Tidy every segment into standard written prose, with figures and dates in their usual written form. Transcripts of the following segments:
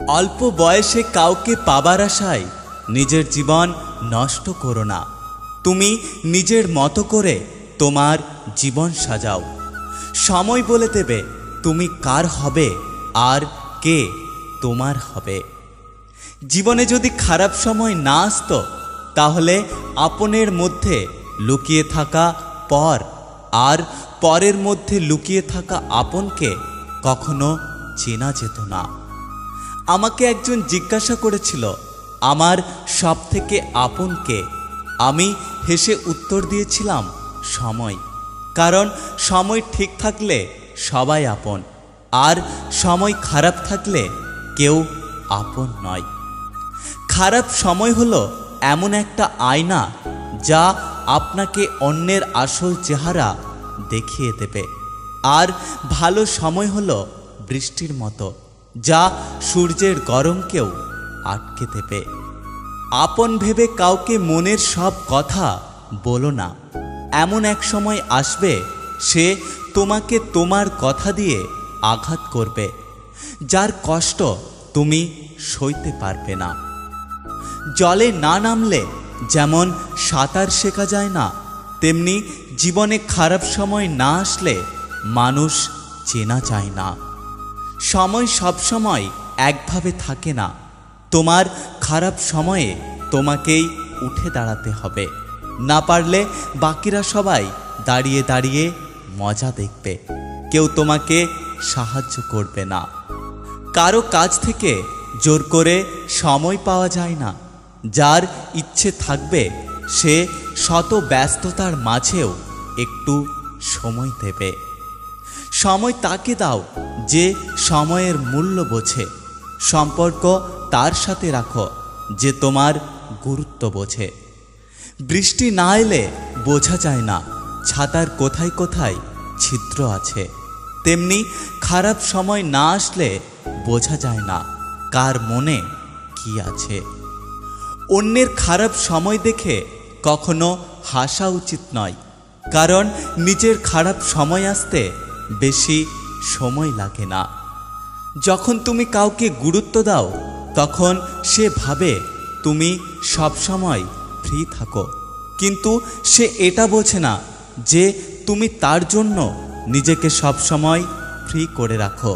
অল্প বয়সে কাউকে পাবার আশায় নিজের জীবন নষ্ট করো না। তুমি নিজের মতো করে তোমার জীবন সাজাও। সময় বলে দেবে তুমি কার হবে আর কে তোমার হবে। জীবনে যদি খারাপ সময় না আসতো তাহলে আপনের মধ্যে লুকিয়ে থাকা পর আর পরের মধ্যে লুকিয়ে থাকা আপনকে কখনো চেনা যেত না। আমাকে একজন জিজ্ঞাসা করেছিল আমার সব থেকে আপন কে। আমি হেসে উত্তর দিয়েছিলাম সময়। কারণ সময় ঠিক থাকলে সবাই আপন, আর সময় খারাপ থাকলে কেউ আপন নয়। খারাপ সময় হলো এমন একটা আয়না যা আপনাকে অন্যের আসল চেহারা দেখিয়ে দেবে। আর ভালো সময় হলো বৃষ্টির মতো যা সূর্যের গরমকেও আটকে দেবে। আপন ভেবে কাউকে মনের সব কথা বলো না। এমন এক সময় আসবে সে তোমাকে তোমার কথা দিয়ে আঘাত করবে, যার কষ্ট তুমি সইতে পারবে না। জলে না নামলে যেমন সাঁতার শেখা যায় না, তেমনি জীবনে খারাপ সময় না আসলে মানুষ চেনা যায় না। সময় সবসময় একভাবে থাকে না। তোমার খারাপ সময়ে তোমাকেই উঠে দাঁড়াতে হবে। না পারলে বাকিরা সবাই দাঁড়িয়ে দাঁড়িয়ে মজা দেখবে, কেউ তোমাকে সাহায্য করবে না। কারো কাছ থেকে জোর করে সময় পাওয়া যায় না। যার ইচ্ছে থাকবে সে শত ব্যস্ততার মাঝেও একটু সময় দেবে। সময় তাকে দাও যে সময়ের মূল্য বোঝে। সম্পর্ক তার সাথে রাখো যে তোমার গুরুত্ব বোঝে। বৃষ্টি না এলে বোঝা যায় না ছাতার কোথায় কোথায় ছিদ্র আছে, তেমনি খারাপ সময় না আসলে বোঝা যায় না কার মনে কি আছে। অন্যের খারাপ সময় দেখে কখনো হাসা উচিত নয়, কারণ নিজের খারাপ সময় আসতে বেশি সময় লাগে না। যখন তুমি কাউকে গুরুত্ব দাও তখন সে ভাবে তুমি সবসময় ফ্রি থাকো, কিন্তু সে এটা বোঝে না যে তুমি তার জন্য নিজেকে সবসময় ফ্রি করে রাখো।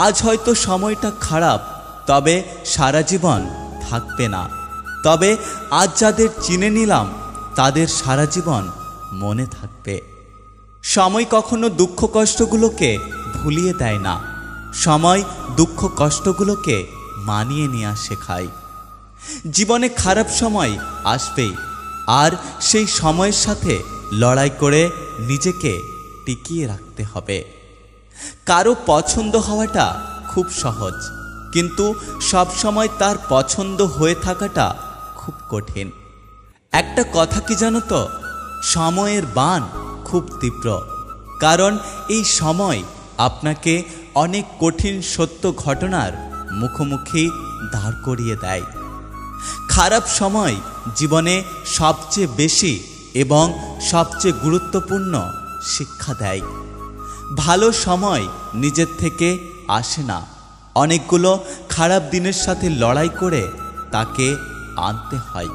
আজ হয়তো সময়টা খারাপ, তবে সারা জীবন থাকবে না। তবে আজ যাদের চিনে নিলাম তাদের সারা জীবন মনে থাকবে। সময় কখনো দুঃখ কষ্টগুলোকে ভুলিয়ে দেয় না, সময় দুঃখ কষ্টগুলোকে মানিয়ে নেওয়া শেখায়। জীবনে খারাপ সময় আসবেই, আর সেই সময়ের সাথে লড়াই করে নিজেকে টিকিয়ে রাখতে হবে। কারো পছন্দ হওয়াটা খুব সহজ, কিন্তু সব সময় তার পছন্দ হয়ে থাকাটা খুব কঠিন। একটা কথা কি জানো তো, সময়ের বাণ খুব তীব্র, কারণ এই সময় আপনাকে অনেক কঠিন সত্য ঘটনার মুখোমুখি দাঁড় করিয়ে দেয়। খারাপ সময় জীবনে সবচেয়ে বেশি এবং সবচেয়ে গুরুত্বপূর্ণ শিক্ষা দেয়। ভালো সময় নিজের থেকে আসে না, অনেকগুলো খারাপ দিনের সাথে লড়াই করে তাকে আনতে হয়।